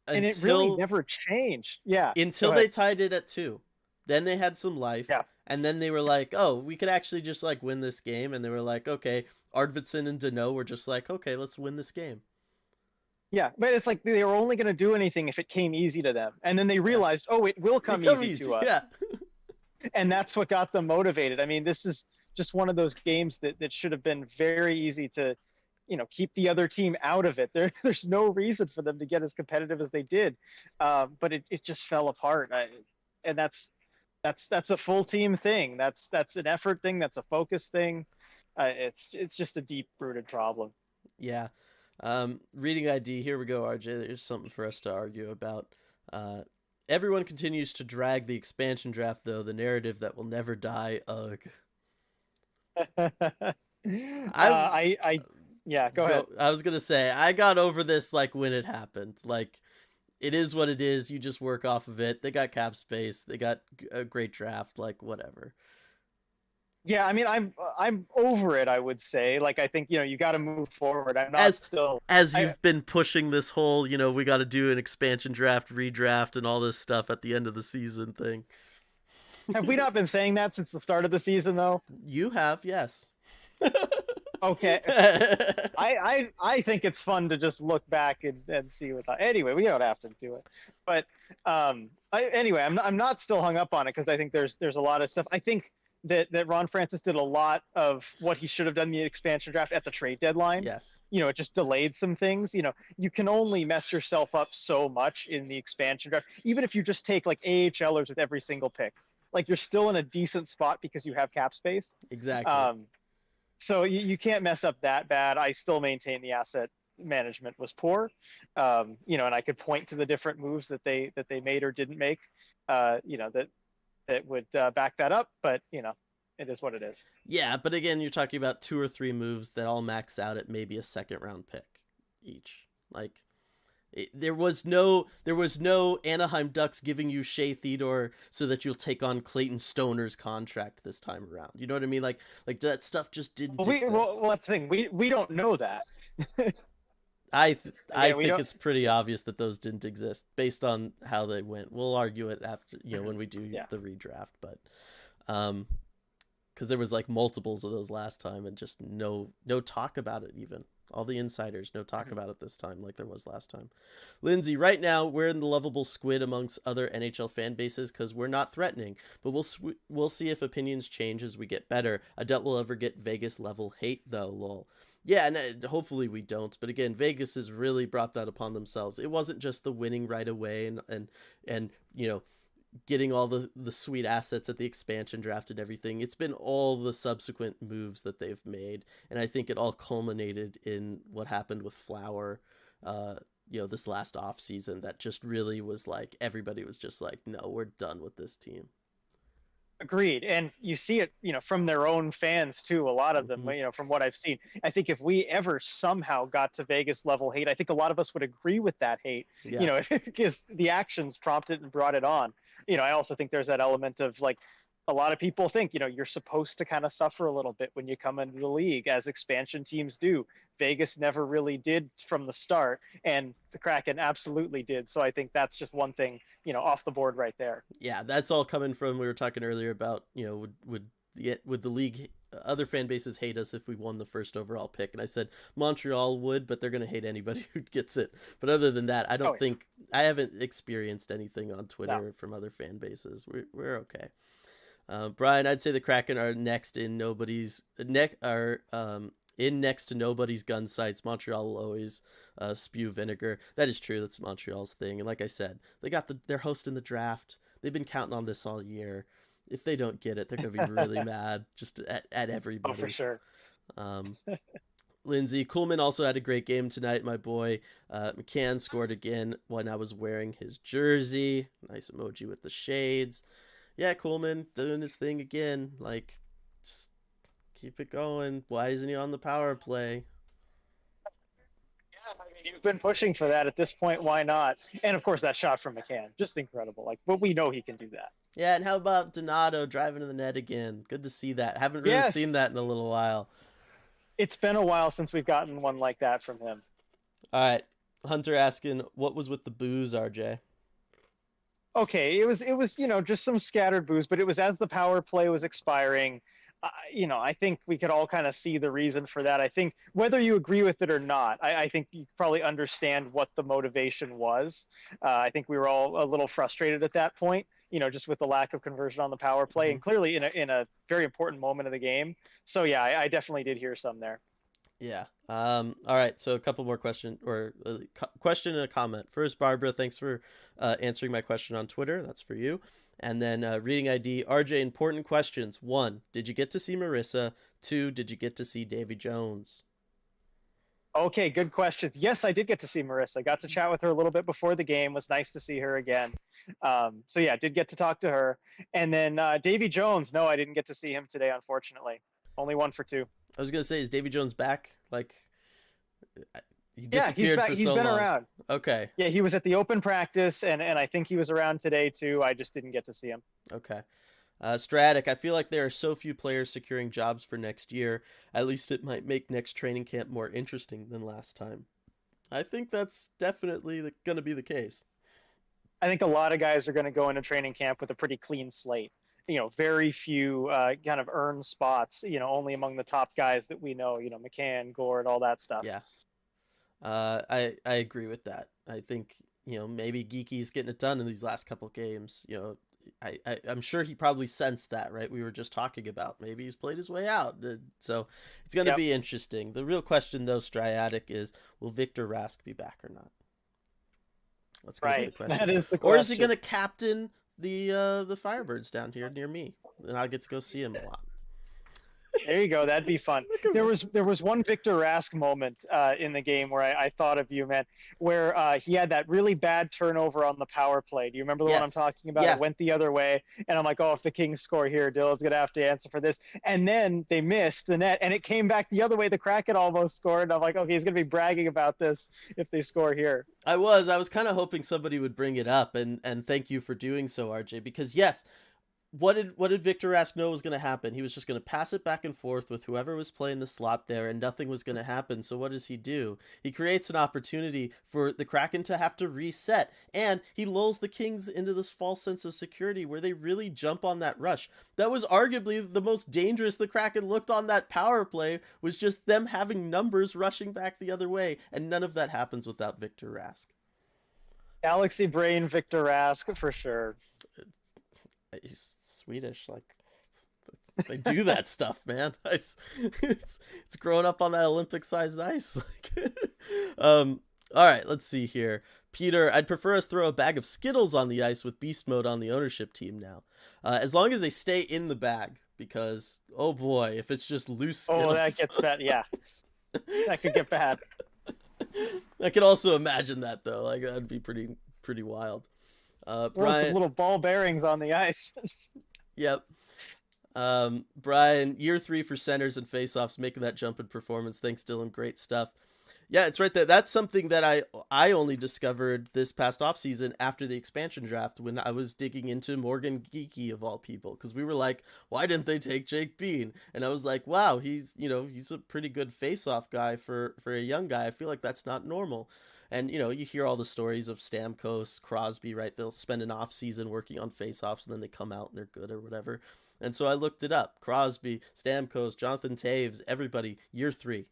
it really Until never changed. Yeah, go until ahead. they tied it at 2. Then they had some life, Yeah, and then they were like, "Oh, we could actually just like win this game." And they were like, "Okay." Arvidsson and Dano were just like, "Okay, let's win this game." yeah, but it's like they were only going to do anything if it came easy to them, and then they Yeah, realized, oh, it will it come come easy easy. to us, Yeah, and that's what got them motivated. I mean, this is just one of those games that should have been very easy to, keep the other team out of it. There's no reason for them to get as competitive as they did, but it just fell apart. And that's a full team thing. That's an effort thing. That's a focus thing. It's just a deep rooted problem. yeah. Reading ID. Here we go, RJ. There's something for us to argue about. Uh, Everyone continues to drag the expansion draft, though the narrative that will never die. Ugh. I've I yeah. Go ahead. go. I was gonna say I got over this like when it happened. Like it is what it is. You just work off of it. They got cap space. They got a great draft. Like whatever. Yeah, I mean, I'm over it. I would say, like, I think you got to move forward. I'm not As still. as I you've been pushing this whole, we got to do an expansion draft, redraft, and all this stuff at the end of the season thing. Have we not been saying that since the start of the season, though? You have, yes. Okay, I think it's fun to just look back and see what. Anyway, we don't have to do it, but anyway, I'm not still hung up on it because I think there's a lot of stuff. I think that Ron Francis did a lot of what he should have done in the expansion draft at the trade deadline. Yes. It just delayed some things. You can only mess yourself up so much in the expansion draft, even if you just take like AHLers with every single pick. Like you're still in a decent spot because you have cap space. Exactly. So you can't mess up that bad. I still maintain the asset management was poor. And I could point to the different moves that they made or didn't make. That would back that up, but it is what it is. Yeah, but again, you're talking about 2 or 3 moves that all max out at maybe a second round pick each. Like there was no Anaheim Ducks giving you Shea Theodore so that you'll take on Clayton Stoner's contract this time around. You know what I mean? Like that stuff just didn't exist. Well, that's the thing. We don't know that. I Again, think it's pretty obvious that those didn't exist based on how they went. We'll argue it after, when we do the redraft, but because there was like multiples of those last time and just no talk about it. Even all the insiders, no talk about it this time like there was last time. Lindsay, right now we're in the lovable squid amongst other NHL fan bases because we're not threatening, but we'll see if opinions change as we get better. I doubt we'll ever get Vegas level hate though. Lol. Yeah, and hopefully we don't. But again, Vegas has really brought that upon themselves. It wasn't just the winning right away and getting all the sweet assets at the expansion draft and everything. It's been all the subsequent moves that they've made, and I think it all culminated in what happened with Flower, this last off season. That just really was like everybody was just like, no, we're done with this team. Agreed. And you see it, from their own fans too, a lot of them, Mm-hmm. from what I've seen. I think if we ever somehow got to Vegas level hate, I think a lot of us would agree with that hate, Yeah. because the actions prompted and brought it on. I also think there's that element of like, a lot of people think, you're supposed to kind of suffer a little bit when you come into the league, as expansion teams do. Vegas never really did from the start, and the Kraken absolutely did. So I think that's just one thing, off the board right there. Yeah, that's all coming from, we were talking earlier about, would the league, other fan bases hate us if we won the first overall pick, and I said Montreal would, but they're going to hate anybody who gets it. But other than that, I don't think I haven't experienced anything on Twitter from other fan bases. We're okay. Brian, I'd say the Kraken are next in nobody's neck are in next to nobody's gun sights. Montreal will always spew vinegar. That is true. That's Montreal's thing. And like I said, they're hosting the draft. They've been counting on this all year. If they don't get it, they're gonna be really mad just at everybody. Oh, for sure. Lindsay Kuhlman also had a great game tonight. My boy McCann scored again when I was wearing his jersey. Nice emoji with the shades. Yeah, Coleman doing his thing again. Like, just keep it going. Why isn't he on the power play? I mean, you've been pushing for that at this point. Why not? And of course, that shot from McCann, just incredible. Like, but we know he can do that. Yeah, and how about Donato driving to the net again? Good to see that. Haven't really seen Yes, that in a little while. it's been a while since we've gotten one like that from him. All right, Hunter asking, what was with the booze, RJ? Okay, it was just some scattered booze, but it was as the power play was expiring. I think we could all kind of see the reason for that. I think whether you agree with it or not, I think you probably understand what the motivation was. I think we were all a little frustrated at that point, just with the lack of conversion on the power play, Mm-hmm. and clearly in a very important moment of the game. So yeah, I definitely did hear some there. Yeah. All right. So a couple more question and a comment. First, Barbara, thanks for answering my question on Twitter. That's for you. And then reading ID, RJ, important questions. 1, did you get to see Marissa? 2, did you get to see Davy Jones? Okay, good questions. Yes, I did get to see Marissa. I got to chat with her a little bit before the game. It was nice to see her again. So yeah, did get to talk to her. And then Davy Jones. No, I didn't get to see him today, unfortunately. Only 1 for 2. I was gonna say, is Davy Jones back? Like, he Yeah, he's disappeared back. for He's so been long. around. Okay. Yeah, he was at the open practice, and I think he was around today too. I just didn't get to see him. Okay. Stratic, I feel like there are so few players securing jobs for next year. At least it might make next training camp more interesting than last time. I think that's definitely going to be the case. I think a lot of guys are going to go into training camp with a pretty clean slate. Very few kind of earned spots. Only among the top guys that we know. McCann, Gord, all that stuff. Yeah. I agree with that. I think maybe Geeky's getting it done in these last couple of games. I'm sure he probably sensed that, right? We were just talking about maybe he's played his way out. So it's going to be interesting. The real question, though, Striatic, is will Victor Rask be back or not? That's going to be the question. That is the question. Or is he going to captain the Firebirds down here near me? And I'll get to go see him a lot. There you go. That'd be fun. There was one Victor Rask moment in the game where I thought of you, man, where he had that really bad turnover on the power play. Do you remember the one I'm talking about? Yeah. It went the other way, and I'm like, oh, if the Kings score here, Dylan's gonna have to answer for this. And then they missed the net, and it came back the other way. The Kraken almost scored. And I'm like, okay, he's gonna be bragging about this if they score here. I was kind of hoping somebody would bring it up, and thank you for doing so, RJ, because yes. What did Victor Rask know was going to happen? He was just going to pass it back and forth with whoever was playing the slot there, and nothing was going to happen. So what does he do? He creates an opportunity for the Kraken to have to reset, and he lulls the Kings into this false sense of security where they really jump on that rush. That was arguably the most dangerous the Kraken looked on that power play, was just them having numbers rushing back the other way, and none of that happens without Victor Rask. Galaxy Brain Victor Rask for sure. He's Swedish, like they do that stuff, man. It's growing up on that Olympic-sized ice. All right, let's see here. Peter, I'd prefer us throw a bag of Skittles on the ice with beast mode on the ownership team now, as long as they stay in the bag. Because oh boy, if it's just loose Skittles, oh, that gets bad. Yeah, that could get bad. I could also imagine that though. Like that'd be pretty wild. Brian, some little ball bearings on the ice. Yep. Brian, year 3 for centers and faceoffs, making that jump in performance. Thanks, Dylan. Great stuff. Yeah, it's right there. That's something that I only discovered this past offseason after the expansion draft when I was digging into Morgan Geeky of all people, because we were like, why didn't they take Jake Bean? And I was like, wow, he's a pretty good face-off guy for a young guy. I feel like that's not normal. And, you hear all the stories of Stamkos, Crosby, right? They'll spend an off season working on face-offs and then they come out and they're good or whatever. And so I looked it up. Crosby, Stamkos, Jonathan Taves, everybody, year 3.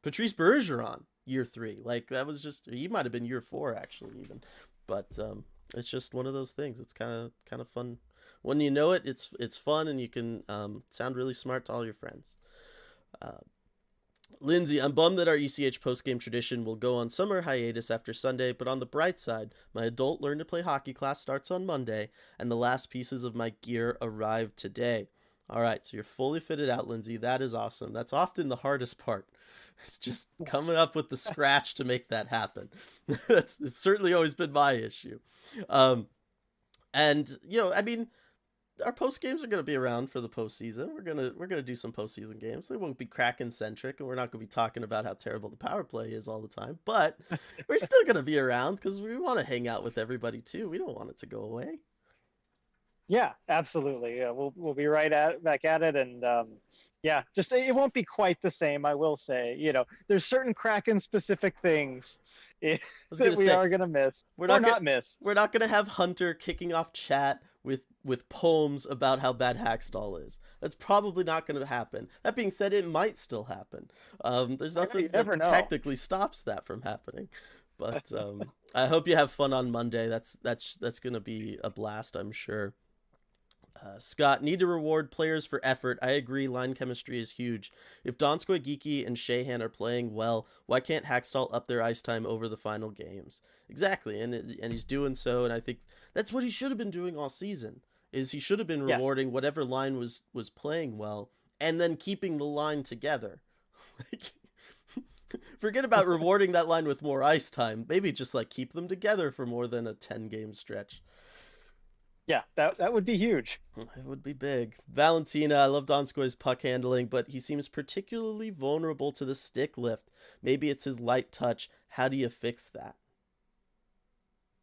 Patrice Bergeron, year 3. Like, that was just, he might have been year 4, actually, even. But it's just one of those things. It's kind of fun. When you know it, it's fun and you can sound really smart to all your friends. Lindsay, I'm bummed that our ECH postgame tradition will go on summer hiatus after Sunday, but on the bright side, my adult learn to play hockey class starts on Monday, and the last pieces of my gear arrived today. All right, so you're fully fitted out, Lindsay. That is awesome. That's often the hardest part. It's just coming up with the scratch to make that happen. It's certainly always been my issue. And, I mean, our post games are gonna be around for the postseason. We're gonna do some postseason games. They won't be Kraken centric, and we're not gonna be talking about how terrible the power play is all the time. But we're still gonna be around because we want to hang out with everybody too. We don't want it to go away. Yeah, absolutely. Yeah, we'll be right at back at it, and yeah, just it won't be quite the same. I will say, there's certain Kraken specific things Was that gonna we say are gonna miss we're or not gonna not miss. we're not gonna have Hunter kicking off chat with poems about how bad Hackstall is. That's probably not gonna happen. That being said, it might still happen. There's nothing You never that know. technically stops that from happening. But I hope you have fun on Monday. That's gonna be a blast, I'm sure. Scott, need to reward players for effort. I agree, line chemistry is huge. If Donskoy, Geeky, and Shahan are playing well, why can't Hackstall up their ice time over the final games? Exactly, and he's doing so, and I think that's what he should have been doing all season, is he should have been Yes. rewarding whatever line was playing well, and then keeping the line together. Like, forget about rewarding that line with more ice time. Maybe just like keep them together for more than a 10-game stretch. Yeah, that would be huge. It would be big. Valentina, I love Donskoy's puck handling, but he seems particularly vulnerable to the stick lift. Maybe it's his light touch. How do you fix that?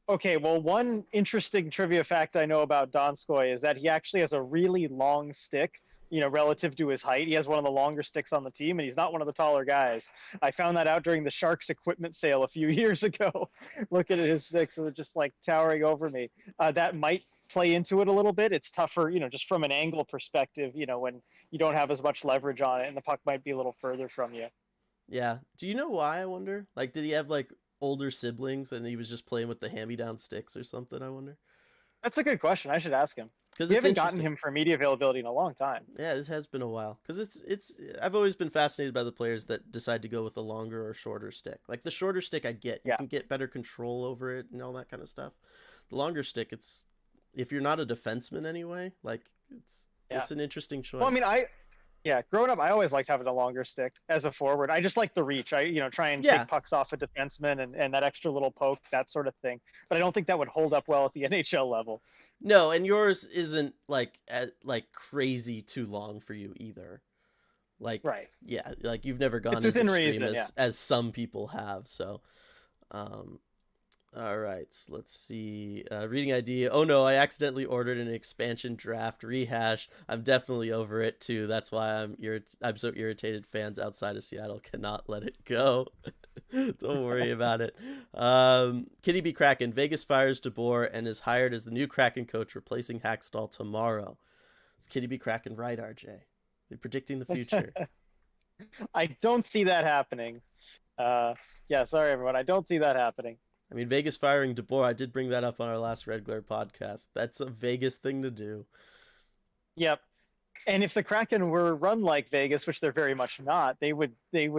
Okay, well, one interesting trivia fact I know about Donskoy is that he actually has a really long stick, relative to his height. He has one of the longer sticks on the team, and he's not one of the taller guys. I found that out during the Sharks equipment sale a few years ago. Looking at his sticks, they're just like towering over me. That might play into it a little bit. It's tougher, just from an angle perspective, when you don't have as much leverage on it and the puck might be a little further from you. Yeah. Do you know why, I wonder? Like, did he have, like, older siblings and he was just playing with the hand-me-down sticks or something, I wonder? That's a good question. I should ask him. Because We it's haven't gotten interesting. him for media availability in a long time. Yeah, it has been a while. Because it's I've always been fascinated by the players that decide to go with a longer or shorter stick. Like, the shorter stick I get. You Yeah. can get better control over it and all that kind of stuff. The longer stick, if you're not a defenseman anyway, like, it's an interesting choice. Well, I mean, growing up, I always liked having a longer stick as a forward. I just like the reach. I, try and Yeah. take pucks off a defenseman and that extra little poke, that sort of thing. But I don't think that would hold up well at the NHL level. No, and yours isn't like crazy too long for you either. Like, Right. yeah, like you've never gone It's as within extreme reason, as some people have. So, all right, let's see. Reading ID. Oh no, I accidentally ordered an expansion draft rehash. I'm definitely over it too. That's why I'm so irritated. Fans outside of Seattle cannot let it go. Don't worry about it. Kitty B. Kraken. Vegas fires DeBoer and is hired as the new Kraken coach, replacing Hackstall tomorrow. Is Kitty B. Kraken right, RJ? You're predicting the future. I don't see that happening. Yeah, sorry everyone. I don't see that happening. I mean, Vegas firing DeBoer, I did bring that up on our last Red Glare podcast. That's a Vegas thing to do. Yep. And if the Kraken were run like Vegas, which they're very much not, they would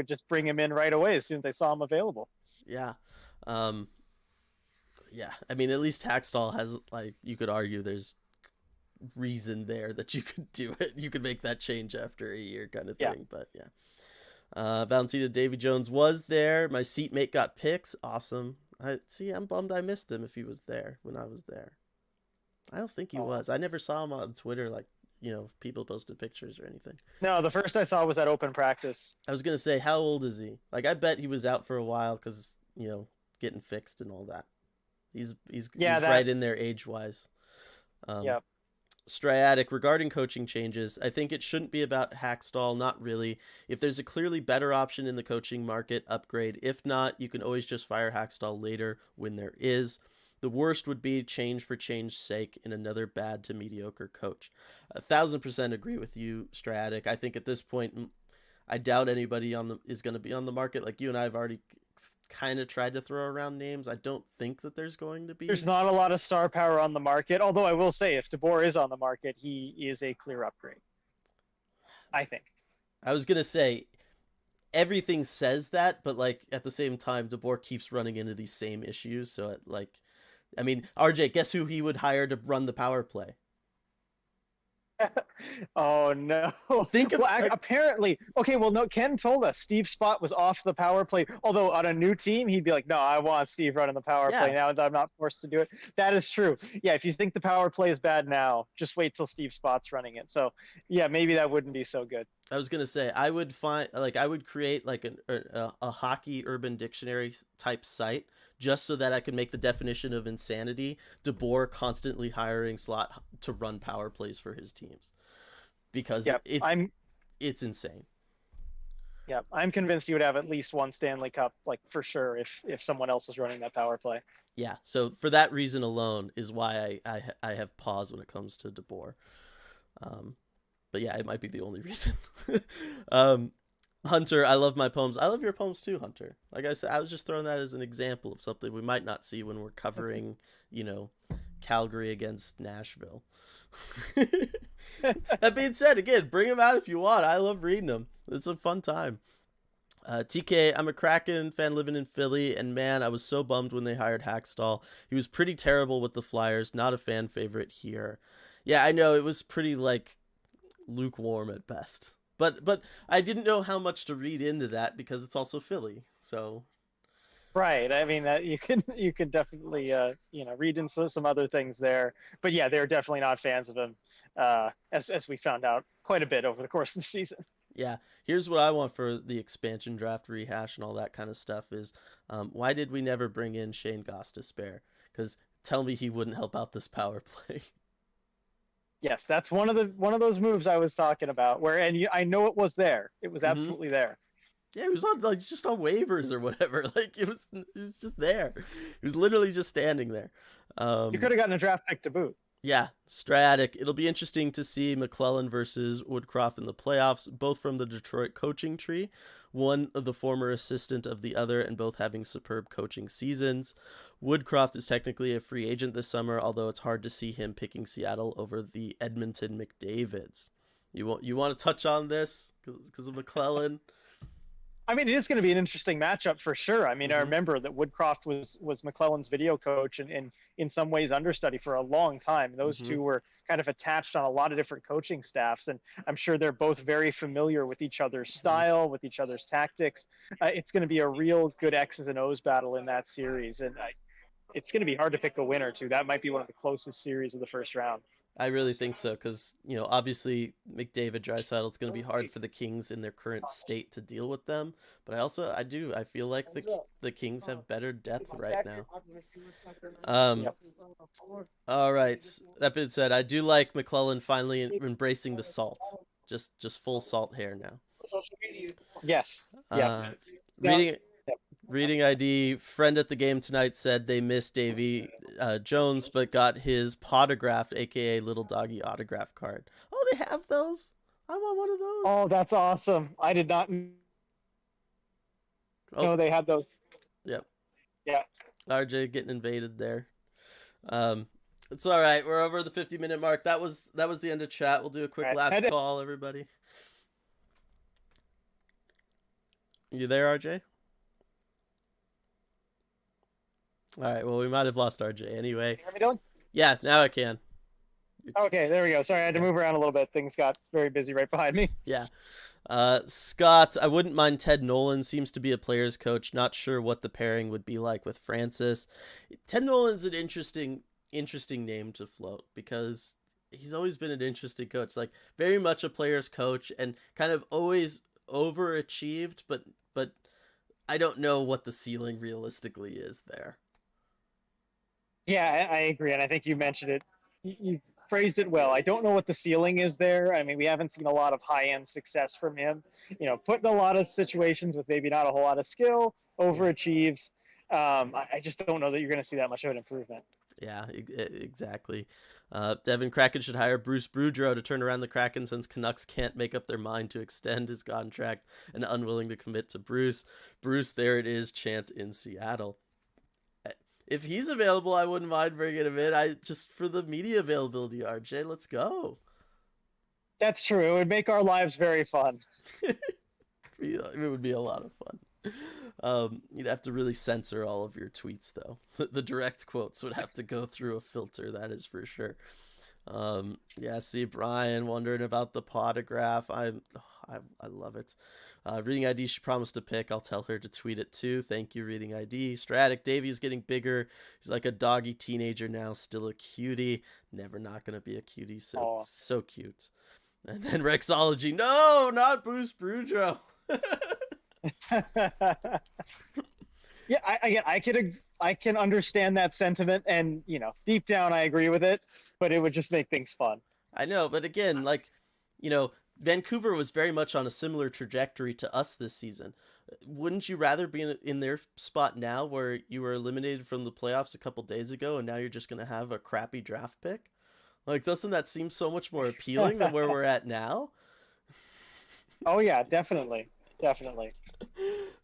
just bring him in right away as soon as they saw him available. Yeah. Yeah. I mean, at least Hackstall has, like, you could argue there's reason there that you could do it. You could make that change after a year kind of thing. But yeah. Valentina Davy Jones was there. My seatmate got picks. Awesome. I'm bummed I missed him if he was there when I was there. I don't think he was. I never saw him on Twitter, like, people posted pictures or anything. No, the first I saw was at open practice. I was going to say, how old is he? Like, I bet he was out for a while because, getting fixed and all that. He's right in there age-wise. Yep. Striatic, regarding coaching changes, I think it shouldn't be about Hackstall, not really. If there's a clearly better option in the coaching market, upgrade. If not, you can always just fire Hackstall later when there is. The worst would be change for change's sake in another bad to mediocre coach. 1,000% agree with you, Striatic. I think at this point, I doubt anybody is going to be on the market. Like, you and I have already kind of tried to throw around names. I don't think that there's going to be. There's not a lot of star power on the market, although I will say if DeBoer is on the market, he is a clear upgrade. I think. I was going to say everything says that, but like at the same time, DeBoer keeps running into these same issues. So RJ, guess who he would hire to run the power play? Oh no. Think of Well, like, apparently, okay. Well, no. Ken told us Steve Spott was off the power play. Although on a new team, he'd be like, "No, I want Steve running the power play yeah. now, and I'm not forced to do it." That is true. Yeah, if you think the power play is bad now, just wait till Steve Spott's running it. So, yeah, maybe that wouldn't be so good. I was gonna say I would find like I would create like a hockey urban dictionary type site just so that I could make the definition of insanity DeBoer constantly hiring Slot to run power plays for his teams because Yeah, it's insane. I'm convinced you would have at least one Stanley Cup, like for sure, if someone else was running that power play. Yeah, so for that reason alone is why I have pause when it comes to DeBoer. Um, but yeah, it might be the only reason. um, Hunter, I love my poems. I love your poems too, Hunter. Like I said, I was just throwing that as an example of something we might not see when we're covering, you know, Calgary against Nashville. That being said, again, bring them out if you want. I love reading them. It's a fun time. TK, I'm a Kraken fan living in Philly, and man, I was so bummed when they hired Hackstall. He was pretty terrible with the Flyers, not a fan favorite here. Yeah, I know, it was pretty, like, lukewarm at best. But I didn't know how much to read into that because it's also Philly. So Right. I mean, you can definitely read into some other things there. But yeah, they're definitely not fans of him, as we found out quite a bit over the course of the season. yeah, here's what I want for the expansion draft rehash and all that kind of stuff is, why did we never bring in Shane Goss to spare? Because tell me he wouldn't help out this power play. Yes, that's one of those moves I was talking about. I know it was there. It was Mm-hmm. absolutely there. Yeah, he was on like just on waivers or whatever. Like it was just there. He was literally just standing there. You Um, could have gotten a draft pick to boot. yeah, Stratic. It'll be interesting to see McClellan versus Woodcroft in the playoffs, both from the Detroit coaching tree, one of the former assistant of the other, and both having superb coaching seasons. Woodcroft is technically a free agent this summer, although it's hard to see him picking Seattle over the Edmonton McDavids. You want to touch on this because of McClellan? I mean, it is going to be an interesting matchup for sure. I mean, I Mm-hmm. remember that Woodcroft was McClellan's video coach and in some ways understudy for a long time. Those Mm-hmm. two were kind of attached on a lot of different coaching staffs, and I'm sure they're both very familiar with each other's Mm-hmm. style, with each other's tactics. It's going to be a real good X's and O's battle in that series, and it's going to be hard to pick a winner too. That might be one of the closest series of the first round. I really think so because obviously McDavid Draisaitl, it's going to be hard for the Kings in their current state to deal with them. But I feel like the Kings have better depth right now. Um, Yep. all right. That being said, I do like McClellan finally embracing the salt, just full salt hair now. Yes. Yep. Uh, Yep. reading Reading ID, friend at the game tonight said they missed Davy Jones, but got his Potograph, aka Little Doggy autograph card. Oh, they have those. I want one of those. Oh, that's awesome. I did not Oh, know they had those. yep. Yeah. RJ getting invaded there. Um, it's all right. We're over the 50-minute mark. That was the end of chat. We'll do a quick All right. last call, everybody. You there, RJ? All right. Well, we might have lost RJ anyway. Can you hear me, Dylan? Yeah, now I can. Okay, there we go. Sorry, I had to move around a little bit. Things got very busy right behind me. Yeah. Scott, I wouldn't mind Ted Nolan. Seems to be a player's coach. Not sure what the pairing would be like with Francis. Ted Nolan's an interesting name to float because he's always been an interesting coach. Like very much a player's coach and kind of always overachieved, but I don't know what the ceiling realistically is there. Yeah, I agree, and I think you mentioned it. You phrased it well. I don't know what the ceiling is there. I mean, we haven't seen a lot of high-end success from him. Put in a lot of situations with maybe not a whole lot of skill, overachieves. I just don't know that you're going to see that much of an improvement. Yeah, exactly. Devin Kraken should hire Bruce Boudreau to turn around the Kraken since Canucks can't make up their mind to extend his contract and unwilling to commit to Bruce. Bruce, there it is, chant in Seattle. If he's available, I wouldn't mind bringing him in. I just for the media availability, RJ, let's go. That's true. It would make our lives very fun. It would be a lot of fun. You'd have to really censor all of your tweets, though. The direct quotes would have to go through a filter, that is for sure. Yeah, see Brian wondering about the potograph. I love it. Reading ID, she promised to pick. I'll tell her to tweet it too. Thank you, Reading ID. Stratic, Davey's getting bigger. He's like a doggy teenager now, still a cutie. Never not gonna be a cutie. Oh. So cute. And then Rexology, no, not Bruce Brudro. Yeah, I can understand that sentiment, and deep down I agree with it, but it would just make things fun. I know, but again, like, you know, Vancouver was very much on a similar trajectory to us this season. Wouldn't you rather be in their spot now, where you were eliminated from the playoffs a couple days ago, and now you're just gonna have a crappy draft pick? Like, doesn't that seem so much more appealing than where we're at now? Oh yeah, definitely, definitely.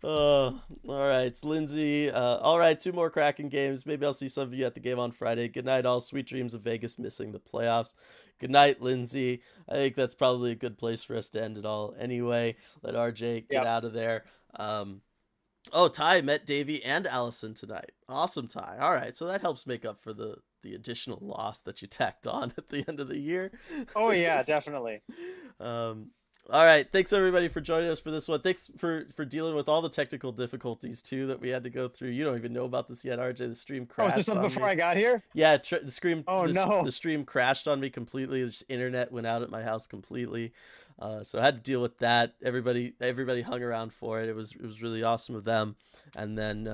All right, it's Lindsay. All right, 2 more Kraken games. Maybe I'll see some of you at the game on Friday. Good night, all. Sweet dreams of Vegas missing the playoffs. Good night, Lindsay. I think that's probably a good place for us to end it all. Anyway, let RJ get Yep. out of there. Oh, Ty met Davey and Allison tonight. Awesome, Ty. All right, so that helps make up for the additional loss that you tacked on at the end of the year. Oh yeah, definitely. All right, thanks everybody for joining us for this one. Thanks for dealing with all the technical difficulties too that we had to go through. You don't even know about this yet, RJ. The stream Oh, is there crashed something on before me. I got here? Yeah, Oh no. the stream crashed on me completely. The internet went out at my house completely. So I had to deal with that. Everybody hung around for it. It was really awesome of them. And then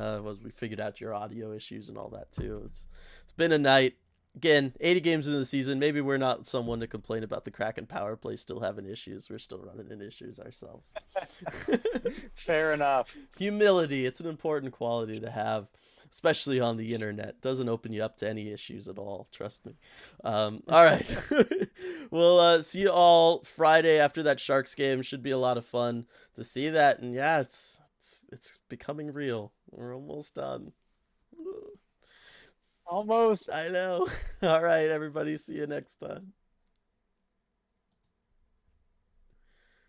we figured out your audio issues and all that too. It's been a night. Again, 80 games into the season. Maybe we're not someone to complain about the Kraken power play still having issues. We're still running into issues ourselves. Fair enough. Humility, it's an important quality to have, especially on the internet. Doesn't open you up to any issues at all, trust me. All right. We'll see you all Friday after that Sharks game. Should be a lot of fun to see that. And yeah, it's becoming real. We're almost done. Almost. I know. All right, everybody. See you next time.